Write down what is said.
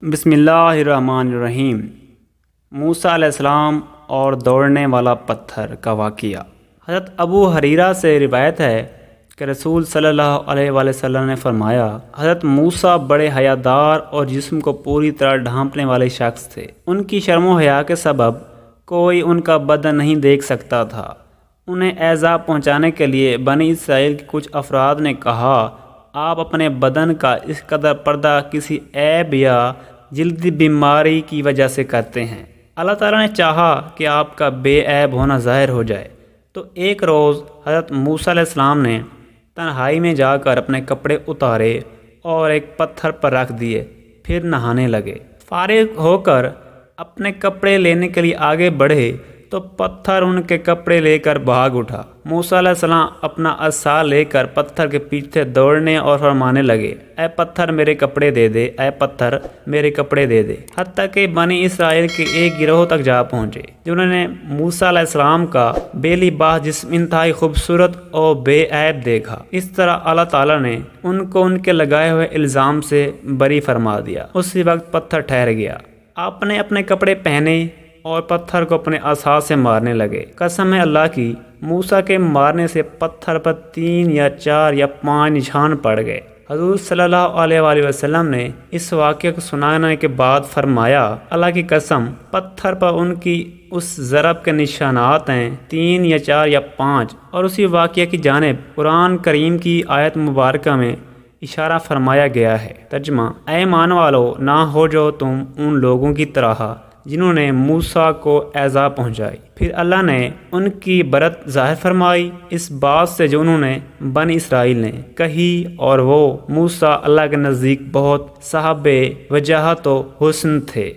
بسم اللہ الرحمن الرحیم۔ موسیٰ علیہ السلام اور دوڑنے والا پتھر کا واقعہ۔ حضرت ابو ہریرہ سے روایت ہے کہ رسول صلی اللہ علیہ وآلہ وسلم نے فرمایا، حضرت موسیٰ بڑے حیادار اور جسم کو پوری طرح ڈھانپنے والے شخص تھے۔ ان کی شرم و حیا کے سبب کوئی ان کا بدن نہیں دیکھ سکتا تھا۔ انہیں ایذا پہنچانے کے لیے بنی اسرائیل کے کچھ افراد نے کہا، آپ اپنے بدن کا اس قدر پردہ کسی عیب یا جلدی بیماری کی وجہ سے کرتے ہیں۔ اللہ تعالیٰ نے چاہا کہ آپ کا بے عیب ہونا ظاہر ہو جائے، تو ایک روز حضرت موسیٰ علیہ السلام نے تنہائی میں جا کر اپنے کپڑے اتارے اور ایک پتھر پر رکھ دیے، پھر نہانے لگے۔ فارغ ہو کر اپنے کپڑے لینے کے لیے آگے بڑھے تو پتھر ان کے کپڑے لے کر بھاگ اٹھا۔ موسیٰ علیہ السلام اپنا عصا لے کر پتھر کے پیچھے دوڑنے اور فرمانے لگے، اے پتھر میرے کپڑے دے دے، اے پتھر میرے کپڑے دے دے، حتیٰ کہ بنی اسرائیل کے ایک گروہ تک جا پہنچے، جنہوں نے موسیٰ علیہ السلام کا بے لباس جسم انتہائی خوبصورت اور بے عیب دیکھا۔ اس طرح اللہ تعالیٰ نے ان کو ان کے لگائے ہوئے الزام سے بری فرما دیا۔ اسی وقت پتھر ٹھہر گیا۔ آپ نے اپنے کپڑے پہنے اور پتھر کو اپنے عصا سے مارنے لگے۔ قسم ہے اللہ کی، موسیٰ کے مارنے سے پتھر پر 3 یا 4 یا 5 نشان پڑ گئے۔ حضور صلی اللہ علیہ وآلہ وسلم نے اس واقعے کو سنانے کے بعد فرمایا، اللہ کی قسم، پتھر پر ان کی اس ضرب کے نشانات ہیں، 3 یا 4 یا 5۔ اور اسی واقعے کی جانب قرآن کریم کی آیت مبارکہ میں اشارہ فرمایا گیا ہے۔ ترجمہ: اے ایمان والو، نہ ہو جو تم ان لوگوں کی طرح جنہوں نے موسیٰ کو ایذا پہنچائی۔ پھر اللہ نے ان کی برت ظاہر فرمائی اس بات سے جو انہوں نے بنی اسرائیل نے کہی، اور وہ موسیٰ اللہ کے نزدیک بہت صاحب وجاہت و حسن تھے۔